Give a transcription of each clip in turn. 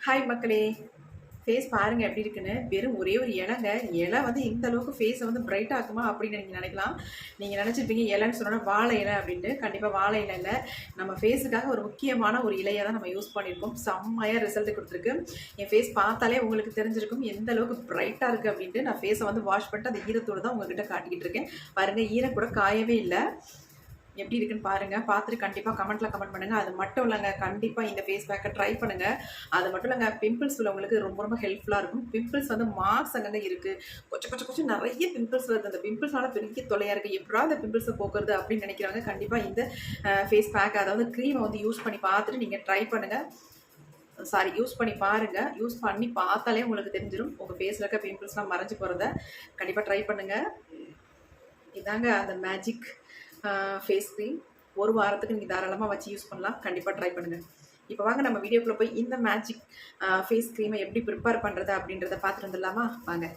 Hi மக்களே, face பாருங்க எப்படி இருக்குன்னு. வெறும் ஒரே ஒரு இலைங்க. இலை வந்து இந்த அளவுக்கு ஃபேஸை வந்து பிரைட் ஆக்குமா அப்படின்னு நீங்கள் நினைக்கலாம். நீங்கள் நினச்சிருப்பீங்க இலைன்னு சொன்னோன்னா வாழை இலை அப்படின்ட்டு. கண்டிப்பாக வாழை இலை இல்லை, நம்ம ஃபேஸுக்காக ஒரு முக்கியமான ஒரு இலையை தான் நம்ம யூஸ் பண்ணியிருக்கோம். செம்மையாக ரிசல்ட் கொடுத்துருக்கு. என் ஃபேஸ் பார்த்தாலே உங்களுக்கு தெரிஞ்சிருக்கும் எந்த அளவுக்கு பிரைட்டாக இருக்குது அப்படின்ட்டு. நான் ஃபேஸை வந்து வாஷ் பண்ணிட்டு அந்த ஈரத்தோடு தான் உங்ககிட்ட காட்டிக்கிட்டு இருக்கேன். பாருங்கள், ஈரம் கூட காயவே இல்லை. எப்படி இருக்குன்னு பாருங்கள். பார்த்துட்டு கண்டிப்பாக கமெண்ட்டில் கமெண்ட் பண்ணுங்கள். அது மட்டும் இல்லைங்க, கண்டிப்பாக இந்த ஃபேஸ் பேக்கை ட்ரை பண்ணுங்கள். அது மட்டும் இல்லைங்க, பிம்பிள்ஸ் உள்ளவங்களுக்கு ரொம்ப ரொம்ப ஹெல்ப்ஃபுல்லாக இருக்கும். பிம்பிள்ஸ் வந்து மார்க்ஸ் அங்கங்கே இருக்குது. கொஞ்சம் நிறைய பிம்பிள்ஸ் வருது. அந்த பிம்பிள்ஸ்னால பெரிய தொலையாக இருக்குது. எப்படா அந்த பிம்பிள்ஸை போக்குறது அப்படின்னு நினைக்கிறாங்க. கண்டிப்பாக இந்த ஃபேஸ் பேக், அதாவது க்ரீமை வந்து யூஸ் பண்ணி பார்த்துட்டு நீங்கள் ட்ரை பண்ணுங்கள். யூஸ் பண்ணி பாருங்கள். யூஸ் பண்ணி பார்த்தாலே உங்களுக்கு தெரிஞ்சிடும் உங்கள் ஃபேஸில் இருக்க பிம்பிள்ஸ்லாம் மறைஞ்சு போகிறத. கண்டிப்பாக ட்ரை பண்ணுங்கள். இதாங்க அந்த மேஜிக் ஃபேஸ் க்ரீம். ஒரு வாரத்துக்கு நீங்கள் தாராளமாக வச்சு யூஸ் பண்ணலாம். கண்டிப்பாக ட்ரை பண்ணுங்கள். இப்போ வாங்க நம்ம வீடியோக்குள்ளே போய் இந்த மேஜிக் ஃபேஸ் க்ரீமை எப்படி ப்ரிப்பேர் பண்ணுறது அப்படின்றத பார்த்துட்டு வந்துடலாமா? வாங்க.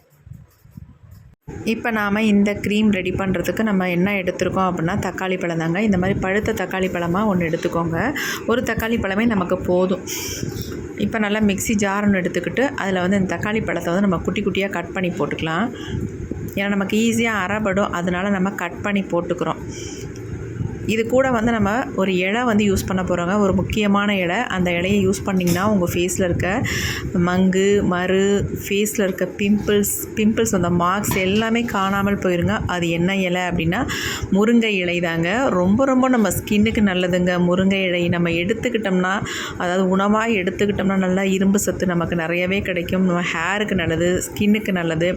இப்போ நாம் இந்த க்ரீம் ரெடி பண்ணுறதுக்கு நம்ம என்ன எடுத்துருக்கோம் அப்படின்னா தக்காளி பழம் தாங்க. இந்த மாதிரி பழுத்த தக்காளி பழமாக ஒன்று எடுத்துக்கோங்க. ஒரு தக்காளி பழமே நமக்கு போதும். இப்போ நல்லா மிக்ஸி ஜார் ஒன்று எடுத்துக்கிட்டு அதில் வந்து இந்த தக்காளி பழத்தை வந்து நம்ம குட்டி குட்டியாக கட் பண்ணி போட்டுக்கலாம். ஏன்னா நமக்கு ஈஸியாக அரைப்படும், அதனால் நம்ம கட் பண்ணி போட்டுக்கிறோம். இது கூட வந்து நம்ம ஒரு இலை வந்து யூஸ் பண்ண போகிறோங்க. ஒரு முக்கியமான இலை. அந்த இலையை யூஸ் பண்ணிங்கன்னா உங்கள் ஃபேஸில் இருக்க மங்கு மறு, ஃபேஸில் இருக்க பிம்பிள்ஸ் அந்த மார்க்ஸ் எல்லாமே காணாமல் போயிருங்க. அது என்ன இலை அப்படின்னா முருங்கை இலை தாங்க. ரொம்ப நம்ம ஸ்கின்னுக்கு நல்லதுங்க முருங்கை இலை. நம்ம எடுத்துக்கிட்டோம்னா, அதாவது உணவாக எடுத்துக்கிட்டோம்னா நல்லா இரும்பு சத்து நமக்கு நிறையவே கிடைக்கும். நம்ம ஹேருக்கு நல்லது, ஸ்கின்னுக்கு நல்லது.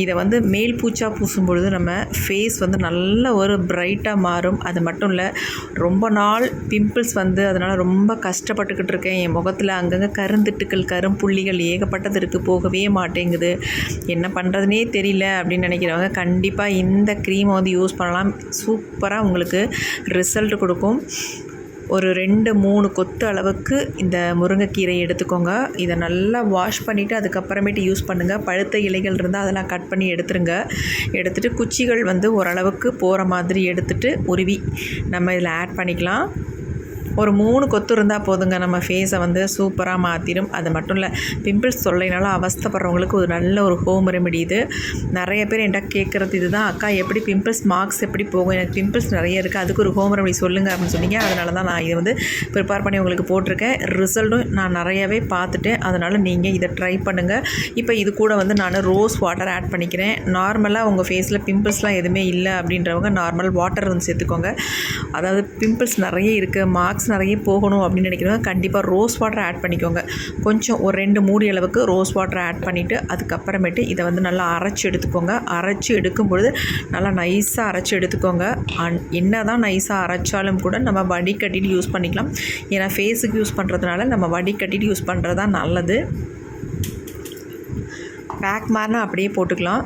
இதை வந்து மேல் பூச்சா பூசும் பொழுது நம்ம ஃபேஸ் வந்து நல்ல ஒரு பிரைட்டாக மாறும். அது மட்டும் இல்லை, ரொம்ப நாள் பிம்பிள்ஸ் வந்து அதனால் ரொம்ப கஷ்டப்பட்டுக்கிட்டு இருக்கேன். என் முகத்தில் அங்கங்கே கருந்திட்டுக்கள், கரும்புள்ளிகள் ஏகப்பட்டது இருக்குது, போகவே மாட்டேங்குது, என்ன பண்ணுறதுனே தெரியல அப்படின்னு நினைக்கிறவங்க கண்டிப்பாக இந்த க்ரீமை வந்து யூஸ் பண்ணலாம். சூப்பராக உங்களுக்கு ரிசல்ட் கொடுக்கும். ஒரு 2-3 கொத்து அளவுக்கு இந்த முருங்கைக்கீரை எடுத்துக்கோங்க. இதை நல்லா வாஷ் பண்ணிவிட்டு அதுக்கப்புறமேட்டு யூஸ் பண்ணுங்கள். பழுத்த இலைகள் இருந்தால் அதெல்லாம் கட் பண்ணி எடுத்துகிட்டு குச்சிகள் வந்து ஓரளவுக்கு போகிற மாதிரி எடுத்துகிட்டு உருவி நம்ம இதில் ஆட் பண்ணிக்கலாம். ஒரு 3 கொத்து இருந்தால் போதுங்க, நம்ம ஃபேஸை வந்து சூப்பராக மாற்றிடும். அது மட்டும் இல்லை, பிம்பிள்ஸ் தொல்லைனால அவஸ்தப்படுறவங்களுக்கு ஒரு நல்ல ஒரு ஹோம் ரெமெடி இது. நிறைய பேர் என்கிட்ட கேட்குறது இதுதான், அக்கா எப்படி பிம்பிள்ஸ் மார்க்ஸ் எப்படி போகும், எனக்கு பிம்பிள்ஸ் நிறைய இருக்குது, அதுக்கு ஒரு ஹோம் ரெமெடி சொல்லுங்கள் அப்படின்னு சொன்னீங்க. அதனால தான் நான் இதை வந்து ப்ரிப்பேர் பண்ணி உங்களுக்கு போட்டிருக்கேன். ரிசல்ட்டும் நான் நிறையவே பார்த்துட்டேன். அதனால் நீங்கள் இதை ட்ரை பண்ணுங்கள். இப்போ இது கூட வந்து நான் ரோஸ் வாட்டர் ஆட் பண்ணிக்கிறேன். நார்மலாக உங்கள் ஃபேஸில் பிம்பிள்ஸ்லாம் எதுவுமே இல்லை அப்படின்றவங்க நார்மல் வாட்டர் வந்து சேர்த்துக்கோங்க. அதாவது பிம்பிள்ஸ் நிறைய இருக்குது, மார்க்ஸ் நிறைய போகணும் அப்படின்னு நினைக்கிறவங்க கண்டிப்பாக ரோஸ் வாட்டர் ஆட் பண்ணிக்கோங்க. கொஞ்சம் ஒரு 2 மூடி அளவுக்கு ரோஸ் வாட்டர் ஆட் பண்ணிவிட்டு அதுக்கப்புறமேட்டு இதை வந்து நல்லா அரைச்சி எடுத்துக்கோங்க. அரைச்சி எடுக்கும் பொழுது நல்லா நைஸாக அரைச்சி எடுத்துக்கோங்க. என்ன தான் நைஸாக அரைச்சாலும் கூட நம்ம வடிகட்டிட்டு யூஸ் பண்ணிக்கலாம். ஏன்னா ஃபேஸுக்கு யூஸ் பண்ணுறதுனால நம்ம வடிகட்டிட்டு யூஸ் பண்ணுறது தான் நல்லது. பேக் மாதிரினா அப்படியே போட்டுக்கலாம்.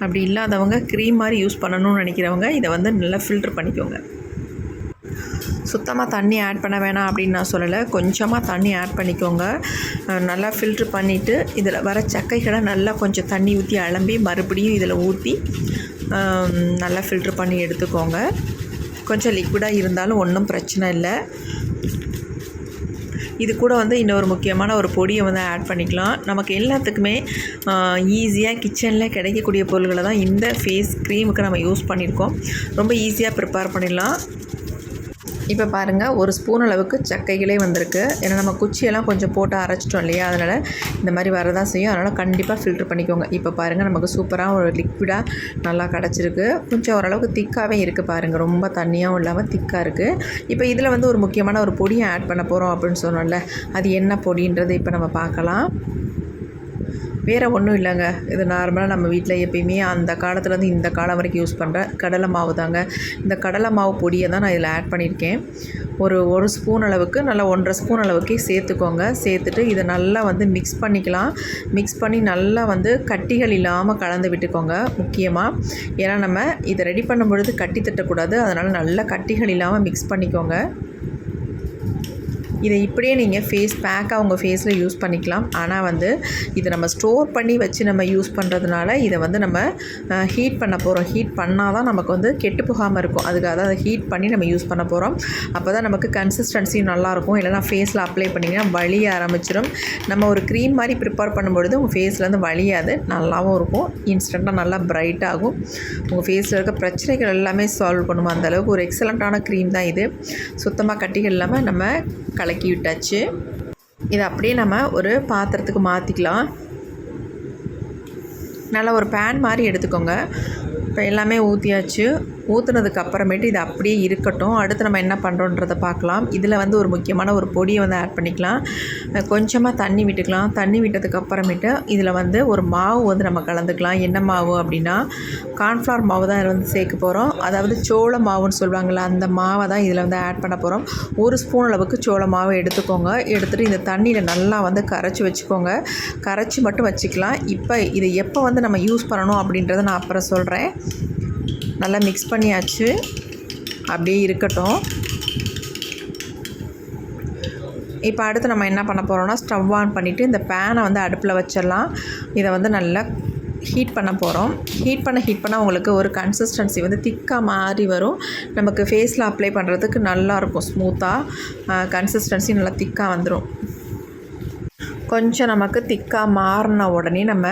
அப்படி இல்லாதவங்க க்ரீம் மாதிரி யூஸ் பண்ணணும்னு நினைக்கிறவங்க இதை வந்து நல்லா ஃபில்ட்ரு பண்ணிக்கோங்க. சுத்தமாக தண்ணி ஆட் பண்ண வேணாம் அப்படின்னு நான் சொல்லலை, கொஞ்சமாக தண்ணி ஆட் பண்ணிக்கோங்க. நல்லா ஃபில்ட்ரு பண்ணிவிட்டு இதில் வர சக்கைகளை நல்லா கொஞ்சம் தண்ணி ஊற்றி அலம்பி மறுபடியும் இதில் ஊற்றி நல்லா ஃபில்ட்ரு பண்ணி எடுத்துக்கோங்க. கொஞ்சம் லிக்விடாக இருந்தாலும் ஒன்றும் பிரச்சனை இல்லை. இது கூட வந்து இன்னொரு முக்கியமான ஒரு பொடியை வந்து ஆட் பண்ணிக்கலாம். நமக்கு எல்லாத்துக்குமே ஈஸியாக கிச்சனில் கிடைக்கக்கூடிய பொருள்களை தான் இந்த ஃபேஸ் க்ரீமுக்கு நம்ம யூஸ் பண்ணியிருக்கோம். ரொம்ப ஈஸியாக ப்ரிப்பேர் பண்ணிடலாம். இப்போ பாருங்கள், ஒரு ஸ்பூன் அளவுக்கு சக்கைகளே வந்திருக்கு. ஏன்னா நம்ம குச்சியெல்லாம் கொஞ்சம் போட்டு அரைச்சிட்டோம் இல்லையா, அதனால் இந்த மாதிரி வரதான் செய்யும். அதனால் கண்டிப்பாக ஃபில்ட்ரு பண்ணிக்கோங்க. இப்போ பாருங்கள், நமக்கு சூப்பராக ஒரு லிக்விடாக நல்லா கிடச்சிருக்கு. கொஞ்சம் ஓரளவுக்கு திக்காகவே இருக்குது பாருங்கள், ரொம்ப தண்ணியாகவும் இல்லாமல் திக்காக இருக்குது. இப்போ இதில் வந்து ஒரு முக்கியமான ஒரு பொடியை ஆட் பண்ண போகிறோம் அப்படின்னு சொன்னோம்ல, அது என்ன பொடின்றது இப்போ நம்ம பார்க்கலாம். வேறு ஒன்றும் இல்லைங்க, இது நார்மலாக நம்ம வீட்டில் எப்பயுமே அந்த காலத்துலேருந்து இந்த காலம் வரைக்கும் யூஸ் பண்ணுற கடலை மாவு தாங்க. இந்த கடலை மாவு பொடியை தான் நான் இதில் ஆட் பண்ணியிருக்கேன். ஒரு ஸ்பூன் அளவுக்கு, நல்லா 1.5 ஸ்பூன் அளவுக்கு சேர்த்துக்கோங்க. சேர்த்துட்டு இதை நல்லா வந்து மிக்ஸ் பண்ணிக்கலாம். மிக்ஸ் பண்ணி நல்லா வந்து கட்டிகள் இல்லாமல் கலந்து விட்டுக்கோங்க முக்கியமாக. ஏன்னா நம்ம இதை ரெடி பண்ணும் பொழுது கட்டி தட்டக்கூடாது, அதனால் நல்லா கட்டிகள் இல்லாமல் மிக்ஸ் பண்ணிக்கோங்க. இதை இப்படியே நீங்கள் ஃபேஸ் பேக்காக உங்கள் ஃபேஸில் யூஸ் பண்ணிக்கலாம். ஆனால் வந்து இதை நம்ம ஸ்டோர் பண்ணி வச்சு நம்ம யூஸ் பண்ணுறதுனால இதை வந்து நம்ம ஹீட் பண்ண போகிறோம். ஹீட் பண்ணால் தான் நமக்கு வந்து கெட்டு போகாமல் இருக்கும். அதுக்காக தான் அதை ஹீட் பண்ணி நம்ம யூஸ் பண்ண போகிறோம். அப்போ தான் நமக்கு கன்சிஸ்டன்சியும் நல்லாயிருக்கும். இல்லைனா ஃபேஸில் அப்ளை பண்ணிங்கன்னா வலிய ஆரம்பிச்சிடும். நம்ம ஒரு க்ரீம் மாதிரி ப்ரிப்பேர் பண்ணும்பொழுது உங்கள் ஃபேஸ்லேருந்து வலியாது, நல்லாவும் இருக்கும். இன்ஸ்டண்ட்டாக நல்லா பிரைட் ஆகும். உங்கள் ஃபேஸில் இருக்க பிரச்சனைகள் எல்லாமே சால்வ் பண்ணும். அந்தளவுக்கு ஒரு எக்ஸலண்ட்டான க்ரீம் தான் இது. சுத்தமாக கட்டிகள் இல்லாமல் நம்ம கலக்கி விட்டாச்சு. இதை அப்படியே நம்ம ஒரு பாத்திரத்துக்கு மாற்றிக்கலாம். நல்லா ஒரு பேன் மாதிரி எடுத்துக்கோங்க. இப்போ எல்லாமே ஊற்றியாச்சு. ஊற்றுனதுக்கு அப்புறமேட்டு இது அப்படியே இருக்கட்டும். அடுத்து நம்ம என்ன பண்ணுறோன்றதை பார்க்கலாம். இதில் வந்து ஒரு முக்கியமான ஒரு பொடியை வந்து ஆட் பண்ணிக்கலாம். கொஞ்சமாக தண்ணி விட்டுக்கலாம். தண்ணி விட்டதுக்கு அப்புறமேட்டு இதில் வந்து ஒரு மாவு வந்து நம்ம கலந்துக்கலாம். என்ன மாவு அப்படின்னா கார்ன்ஃப்ளவர் மாவு தான் இதில் வந்து சேர்க்க போகிறோம். அதாவது சோள மாவுன்னு சொல்லுவாங்கள்ல, அந்த மாவை தான் இதில் வந்து ஆட் பண்ண போகிறோம். 1 ஸ்பூன் அளவுக்கு சோள மாவை எடுத்துக்கோங்க. எடுத்துகிட்டு இந்த தண்ணியில் நல்லா வந்து கரைச்சி வச்சுக்கோங்க. கரைச்சி மட்டும் வச்சுக்கலாம். இப்போ இதை எப்போ வந்து நம்ம யூஸ் பண்ணணும் அப்படின்றத நான் அப்புறம் சொல்கிறேன். நல்லா மிக்ஸ் பண்ணியாச்சு. அப்படியே இருக்கட்டும். இப்போ அடுத்து நம்ம என்ன பண்ண போகிறோம்னா, ஸ்டவ் ஆன் பண்ணிவிட்டு இந்த பேனை வந்து அடுப்பில் வச்சிடலாம். இதை வந்து நல்லா ஹீட் பண்ண போகிறோம். ஹீட் பண்ண உங்களுக்கு ஒரு கன்சிஸ்டன்சி வந்து திக்காக மாறி வரும். நமக்கு ஃபேஸில் அப்ளை பண்ணுறதுக்கு நல்லாயிருக்கும். ஸ்மூத்தாக கன்சிஸ்டன்சி நல்லா திக்காக வந்துடும். கொஞ்சம் நமக்கு திக்காக மாறின உடனே நம்ம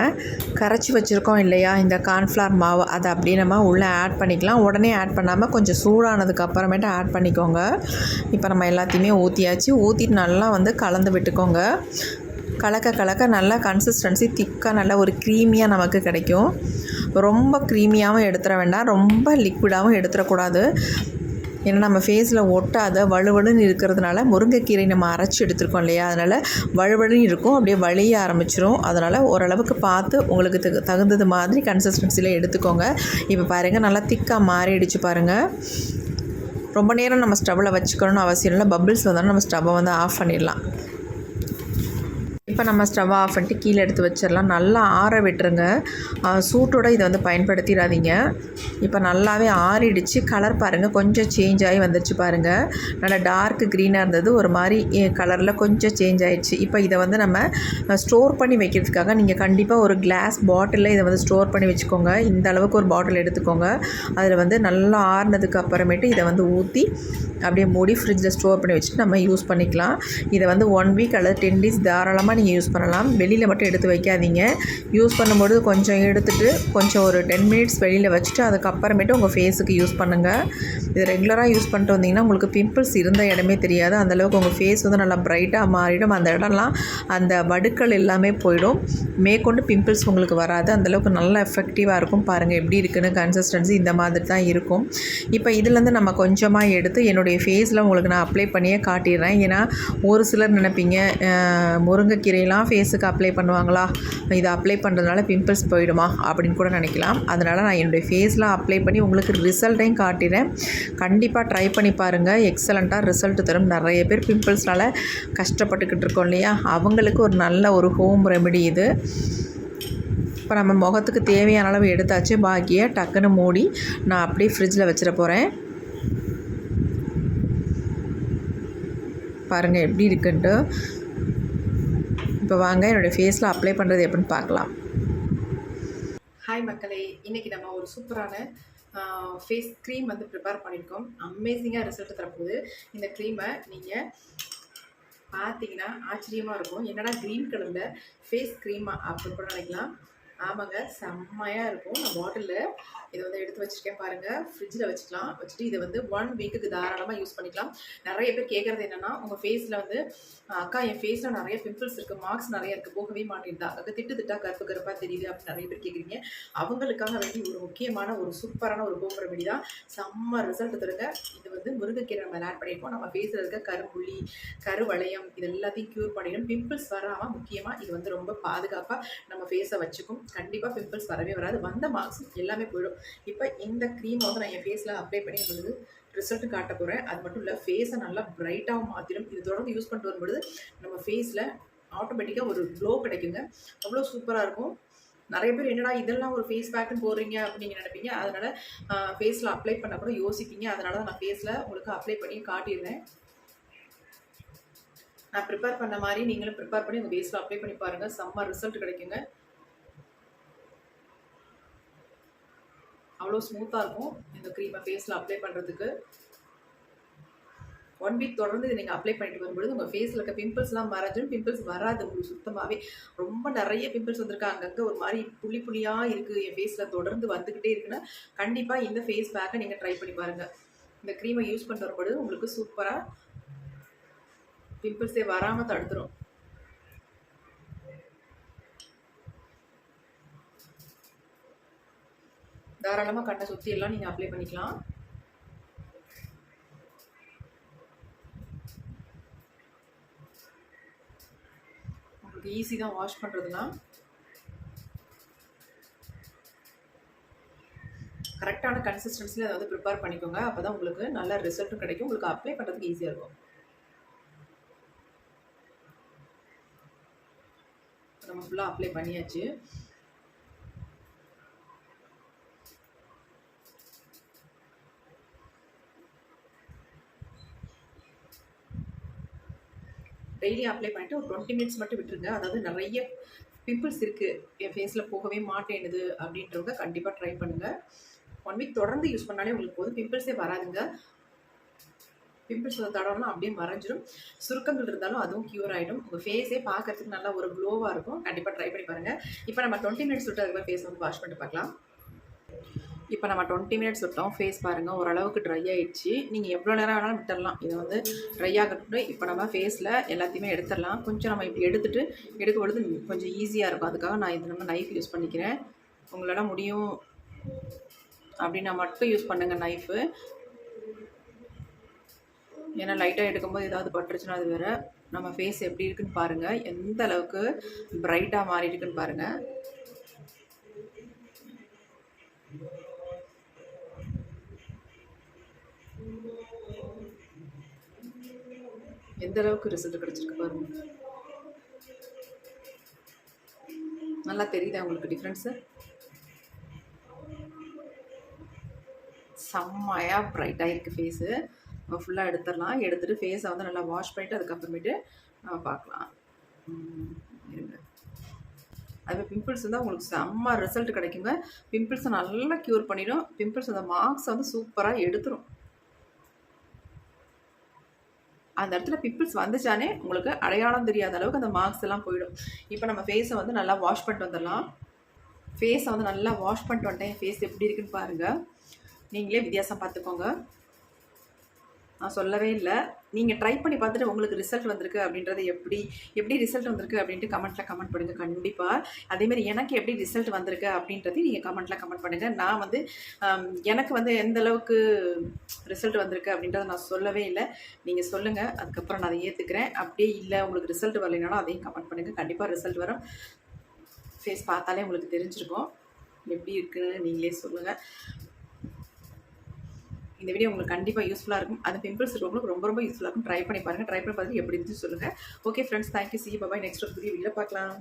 கரைச்சி வச்சுருக்கோம் இல்லையா இந்த கார்ன்ஃப்ளவர் மாவு, அதை அப்படியே நம்ம உள்ளே ஆட் பண்ணிக்கலாம். உடனே ஆட் பண்ணாமல் கொஞ்சம் சூடானதுக்கு அப்புறமேட்டு ஆட் பண்ணிக்கோங்க. இப்போ நம்ம எல்லாத்தையுமே ஊற்றியாச்சு. ஊற்றிட்டு நல்லா வந்து கலந்து விட்டுக்கோங்க. கலக்க நல்லா கன்சிஸ்டன்சி திக்காக நல்லா ஒரு க்ரீமியாக நமக்கு கிடைக்கும். ரொம்ப க்ரீமியாகவும் எடுத்துட வேண்டாம், ரொம்ப லிக்விடாகவும் எடுத்துடக்கூடாது. ஏன்னா நம்ம ஃபேஸில் ஒட்டாத வழுவழுன்னு இருக்கிறதுனால முருங்கைக்கீரை நம்ம அரைச்சி எடுத்துருக்கோம் இல்லையா, அதனால் வழுவழுன்னு இருக்கும், அப்படியே வலிய ஆரம்பிச்சிரும். அதனால் ஓரளவுக்கு பார்த்து உங்களுக்கு தகுந்தது மாதிரி கன்சிஸ்டன்சியில் எடுத்துக்கோங்க. இப்போ பாருங்கள் நல்லா திக்காக மாறிடுச்சு பாருங்கள். ரொம்ப நேரம் நம்ம ஸ்டவ்வில் வச்சுக்கணும்னு அவசியம் இல்லை. பபிள்ஸ் வந்தாலும் நம்ம ஸ்டவ்வை வந்து ஆஃப் பண்ணிடலாம். இப்போ நம்ம ஸ்டவ் ஆஃப் பண்ணிட்டு கீழே எடுத்து வச்சிடலாம். நல்லா ஆற விட்டுருங்க. சூட்டோட இதை வந்து பயன்படுத்திடாதீங்க. இப்போ நல்லாவே ஆறிடுச்சு. கலர் பாருங்கள் கொஞ்சம் சேஞ்ச் ஆகி வந்துருச்சு பாருங்கள். நல்லா டார்க் க்ரீனாக இருந்தது, ஒரு மாதிரி கலரில் கொஞ்சம் சேஞ்ச் ஆகிடுச்சு. இப்போ இதை வந்து நம்ம ஸ்டோர் பண்ணி வைக்கிறதுக்காக நீங்கள் கண்டிப்பாக ஒரு கிளாஸ் பாட்டிலில் இதை வந்து ஸ்டோர் பண்ணி வச்சுக்கோங்க. இந்த அளவுக்கு ஒரு பாட்டில் எடுத்துக்கோங்க. அதில் வந்து நல்லா ஆறுனதுக்கு அப்புறமேட்டு இதை வந்து ஊற்றி அப்படியே மூடி ஃப்ரிட்ஜில் ஸ்டோர் பண்ணி வச்சுட்டு நம்ம யூஸ் பண்ணிக்கலாம். இதை வந்து 1 வீக் அல்லது 10 டேஸ் தாராளமாக நீங்கள் யூஸ் பண்ணலாம். வெளியில் மட்டும் எடுத்து வைக்காதீங்க. யூஸ் பண்ணும்போது கொஞ்சம் எடுத்துகிட்டு கொஞ்சம் ஒரு 10 மினிட்ஸ் வெளியில் வச்சுட்டு அதுக்கப்புறமேட்டு உங்கள் ஃபேஸுக்கு யூஸ் பண்ணுங்கள். இது ரெகுலராக யூஸ் பண்ணிட்டு வந்தீங்கன்னா உங்களுக்கு பிம்பிள்ஸ் இருந்த இடமே தெரியாது. அந்தளவுக்கு உங்கள் ஃபேஸ் வந்து நல்லா ப்ரைட்டாக மாறிடும். அந்த இடம்லாம் அந்த வடுக்கள் எல்லாமே போயிடும். மேற்கொண்டு பிம்பிள்ஸ் உங்களுக்கு வராது. அந்தளவுக்கு நல்லா எஃபெக்டிவாக இருக்கும். பாருங்கள் எப்படி இருக்குன்னு. கன்சிஸ்டன்சி இந்த மாதிரி தான் இருக்கும். இப்போ இதுலேருந்து நம்ம கொஞ்சமாக எடுத்து என்னுடைய ஃபேஸில் உங்களுக்கு நான் அப்ளை பண்ணியே காட்டிடுறேன். ஏன்னா ஒரு சிலர் நினைப்பீங்க முருங்கைக்கீரையெல்லாம் ஃபேஸுக்கு அப்ளை பண்ணுவாங்களா, இதை அப்ளை பண்ணுறதுனால பிம்பிள்ஸ் போயிடுமா அப்படின்னு கூட நினைக்கலாம். அதனால் நான் என்னுடைய ஃபேஸில் அப்ளை பண்ணி உங்களுக்கு ரிசல்ட்டையும் காட்டிடுறேன். கண்டிப்பாக ட்ரை பண்ணி பாருங்கள். எக்ஸலண்ட்டாக ரிசல்ட் தரும். நிறைய பேர் பிம்பிள்ஸ்னால் கஷ்டப்பட்டுக்கிட்டு இருக்கோம் இல்லையா, அவங்களுக்கு ஒரு நல்ல ஒரு ஹோம் ரெமெடி இது. இப்போ நம்ம முகத்துக்கு தேவையான அளவு எடுத்தாச்சு. பாக்கியை டக்குன்னு மூடி நான் அப்படியே ஃப்ரிட்ஜில் வச்சிட போகிறேன். பாருங்கள் எப்படி இருக்குன்ட்டு. இப்போ வாங்க என்னோடய ஃபேஸில் அப்ளை பண்ணுறது எப்படின்னு பார்க்கலாம். ஹாய் மக்களே, இன்றைக்கி நம்ம ஒரு சூப்பரான ஃபேஸ் க்ரீம் வந்து ப்ரிப்பேர் பண்ணியிருக்கோம். அமேசிங்காக ரிசல்ட் தரப்போகுது. இந்த க்ரீமை நீங்கள் பார்த்தீங்கன்னா ஆச்சரியமாக இருக்கும். என்னடா க்ரீன் கலரில் ஃபேஸ் க்ரீமா அப்படின்னு கூட நினைக்கலாம். ஆமாங்க, செம்மையாக இருக்கும். நான் பாட்டிலில் இதை வந்து எடுத்து வச்சுருக்கேன் பாருங்கள். ஃப்ரிட்ஜில் வச்சுக்கலாம். வச்சுட்டு இதை வந்து 1 வீக்குக்கு தாராளமாக யூஸ் பண்ணிக்கலாம். நிறைய பேர் கேட்குறது என்னென்னா, உங்கள் ஃபேஸில் வந்து அக்கா என் ஃபேஸில் நிறைய பிம்பிள்ஸ் இருக்குது, மார்க்ஸ் நிறைய இருக்குது, போகவே மாட்டேங்குதா, அங்கே திட்டா கருப்பாக தெரியுது அப்படின்னு நிறைய பேர் கேட்குறீங்க. அவங்களுக்காக வேண்டி ஒரு முக்கியமான ஒரு சூப்பரான ஒரு ஹோம் ரெமெடி தான். செம்ம ரிசல்ட் தருங்க. இது வந்து முருங்கைக்கீரை நம்ம ஆட் பண்ணியிருக்கோம். நம்ம ஃபேஸில் இருக்க கரும்புள்ளி, கருவளையம் இது எல்லாத்தையும் க்யூர் பண்ணிடும். பிம்பிள்ஸ் வராமல் முக்கியமாக இது வந்து ரொம்ப பாதுகாப்பாக நம்ம ஃபேஸை வச்சுக்கும். கண்டிப்பாக பிம்பிள்ஸ் வரவே வராது. வந்த மார்க்ஸ் எல்லாமே போயிடும். இப்போ இந்த க்ரீம் வந்து நான் என் ஃபேஸில் அப்ளை பண்ணி உங்களுக்கு ரிசல்ட் காட்ட போகிறேன். அது மட்டும் இல்லை, ஃபேஸை நல்லா ப்ரைட்டாகவும் மாற்றிடும். இது தொடர்ந்து யூஸ் பண்ணிட்டு வரும்பொழுது நம்ம ஃபேஸில் ஆட்டோமேட்டிக்காக ஒரு க்ளோ கிடைக்குங்க. அவ்வளோ சூப்பராக இருக்கும். நிறைய பேர் என்னடா இதெல்லாம் ஒரு ஃபேஸ் பேக்குன்னு போடுறீங்க அப்படின்னு நினைப்பீங்க. அதனால் ஃபேஸில் அப்ளை பண்ண கூட யோசிப்பீங்க. அதனால தான் நான் ஃபேஸில் உங்களுக்கு அப்ளை பண்ணி காட்டிடுறேன். நான் ப்ரிப்பேர் பண்ண மாதிரி நீங்களும் ப்ரிப்பேர் பண்ணி உங்கள் ஃபேஸில் அப்ளை பண்ணி பாருங்கள். செம்ம ரிசல்ட் கிடைக்குங்க. அவ்வளோ ஸ்மூத்தாக இருக்கும் இந்த க்ரீமை ஃபேஸில் அப்ளை பண்ணுறதுக்கு. 1 வீக் தொடர்ந்து இதை நீங்கள் அப்ளை பண்ணிட்டு வரும்பொழுது உங்கள் ஃபேஸில் இருக்க பிம்பிள்ஸ்லாம் மறைஞ்சிடும். பிம்பிள்ஸ் வராது உங்களுக்கு சுத்தமாகவே. ரொம்ப நிறைய பிம்பிள்ஸ் வந்திருக்கு, அங்கங்கே ஒரு மாதிரி புள்ளி புள்ளியாக இருக்குது, என் ஃபேஸில் தொடர்ந்து வந்துக்கிட்டே இருக்குன்னா கண்டிப்பாக இந்த ஃபேஸ் பேக்கை நீங்கள் ட்ரை பண்ணி பாருங்கள். இந்த க்ரீமை யூஸ் பண்ணிட்டு வரும்பொழுது உங்களுக்கு சூப்பராக பிம்பிள்ஸே வராமல் தடுத்துரும். தாராளமாக கண்ணை சுற்றி எல்லாம் நீங்கள் அப்ளை பண்ணிக்கலாம். உங்களுக்கு ஈஸி தான் வாஷ் பண்ணுறதுலாம். கரெக்டான கன்சிஸ்டன்சியில் அதை வந்து ப்ரிப்பேர் பண்ணிக்கோங்க. அப்போ தான் உங்களுக்கு நல்ல ரிசல்ட்டும் கிடைக்கும், உங்களுக்கு அப்ளை பண்ணுறதுக்கு ஈஸியாக இருக்கும். நம்ம ஃபுல்லாக அப்ளை பண்ணியாச்சு. டெய்லி அப்ளை பண்ணிவிட்டு ஒரு 20 மினிட்ஸ் மட்டும் விட்டுருங்க. அதாவது நிறைய பிம்பிள்ஸ் இருக்குது, என் ஃபேஸில் போகவே மாட்டேனுது அப்படின்றவங்க கண்டிப்பாக ட்ரை பண்ணுங்கள். 1 வீக் தொடர்ந்து யூஸ் பண்ணாலே உங்களுக்கு போதும், பிம்பிள்ஸே வராதுங்க. பிம்பிள்ஸ் தடவைனா அப்படியே மறைஞ்சிடும். சுருக்கங்கள் இருந்தாலும் அதுவும் க்யூர் ஆகிடும். உங்கள் ஃபேஸே பார்க்கறதுக்கு நல்லா ஒரு க்ளோவாக இருக்கும். கண்டிப்பாக ட்ரை பண்ணி பாருங்கள். இப்போ நம்ம 20 மினிட்ஸ் விட்டு அதுக்கு ஃபேஸ் வந்து வாஷ் பண்ணிட்டு பார்க்கலாம். இப்போ நம்ம 20 மினிட்ஸ் விட்டோம். ஃபேஸ் பாருங்கள் ஓரளவுக்கு ட்ரை ஆகிடுச்சு. நீங்கள் எவ்வளோ நேரம் வேணாலும் விட்டுடலாம். இதை வந்து ட்ரை ஆகட்டும். இப்போ நம்ம ஃபேஸில் எல்லாத்தையுமே எடுத்துடலாம். கொஞ்சம் நம்ம இப்படி எடுக்கும் பொழுது கொஞ்சம் ஈஸியாக இருக்கும். அதுக்காக நான் இது நம்ம நைஃப் யூஸ் பண்ணிக்கிறேன். உங்களால் முடியும் அப்படின்னா மட்டும் யூஸ் பண்ணுங்கள் நைஃபு. ஏன்னா லைட்டாக எடுக்கும்போது ஏதாவது பட்டுருச்சுன்னா அது வேறு. நம்ம ஃபேஸ் எப்படி இருக்குன்னு பாருங்கள், எந்த அளவுக்கு பிரைட்டாக மாறி இருக்குன்னு பாருங்கள். எந்த அளவுக்கு ரிசல்ட் கிடச்சிருக்கு பாருங்க. நல்லா தெரியுதா உங்களுக்கு டிஃப்ரென்ஸு? செம்மையாக ப்ரைட்டாக இருக்குது ஃபேஸு. நம்ம ஃபுல்லாக எடுத்துடலாம். எடுத்துகிட்டு ஃபேஸை வந்து நல்லா வாஷ் பண்ணிவிட்டு அதுக்கப்புறமேட்டு நம்ம பார்க்கலாம். இருங்க. அதுமாதிரி பிம்பிள்ஸ் இருந்தால் உங்களுக்கு செம்ம ரிசல்ட் கிடைக்குங்க. பிம்பிள்ஸை நல்லா க்யூர் பண்ணிடும். பிம்பிள்ஸ் அந்த மார்க்ஸை வந்து சூப்பராக எடுத்துரும். அந்த இடத்துல பிம்பிள்ஸ் வந்துச்சானே உங்களுக்கு அடையாளம் தெரியாத அளவுக்கு அந்த மார்க்ஸ் எல்லாம் போயிடும். இப்போ நம்ம ஃபேஸை வந்து நல்லா வாஷ் பண்ணிட்டு வந்துடலாம். ஃபேஸை வந்து நல்லா வாஷ் பண்ணிட்டு வந்துட்டேன். ஃபேஸ் எப்படி இருக்குன்னு பாருங்கள். நீங்களே வித்தியாசம் பார்த்துக்கோங்க. நான் சொல்லவே இல்லை. நீங்கள் ட்ரை பண்ணி பார்த்துட்டு உங்களுக்கு ரிசல்ட் வந்திருக்கு அப்படின்றது எப்படி ரிசல்ட் வந்திருக்கு அப்படின்ட்டு கமெண்ட்டில் கமெண்ட் பண்ணுங்கள் கண்டிப்பாக. அதேமாதிரி எனக்கு எப்படி ரிசல்ட் வந்திருக்கு அப்படின்றதையும் நீங்கள் கமெண்ட்டில் கமெண்ட் பண்ணுங்கள். நான் வந்து எனக்கு வந்து எந்த அளவுக்கு ரிசல்ட் வந்திருக்கு அப்படின்றத நான் சொல்லவே இல்லை. நீங்கள் சொல்லுங்கள், அதுக்கப்புறம் நான் அதை ஏற்றுக்கிறேன். அப்படியே இல்லை உங்களுக்கு ரிசல்ட் வரலைனாலும் அதையும் கமெண்ட் பண்ணுங்கள். கண்டிப்பாக ரிசல்ட் வரும். ஃபேஸ் பார்த்தாலே உங்களுக்கு தெரிஞ்சிருக்கும் எப்படி இருக்குன்னு. நீங்களே சொல்லுங்கள். இந்த வீடியோ உங்களுக்கு கண்டிப்பாக யூஸ்ஃபுல்லாக இருக்கும். அது பிம்பிள்ஸ் இருக்கவங்களுக்கு ரொம்ப யூஸ்ஃபுல்லாக இருக்கும். ட்ரை பண்ணி பாருங்கள். ட்ரை பண்ணி பார்த்துட்டு எப்படி இருந்துச்சு சொல்லுங்கள். Okay friends, thank you. C you. Bye. Next ஒரு வீடியோ பார்க்கலாம்.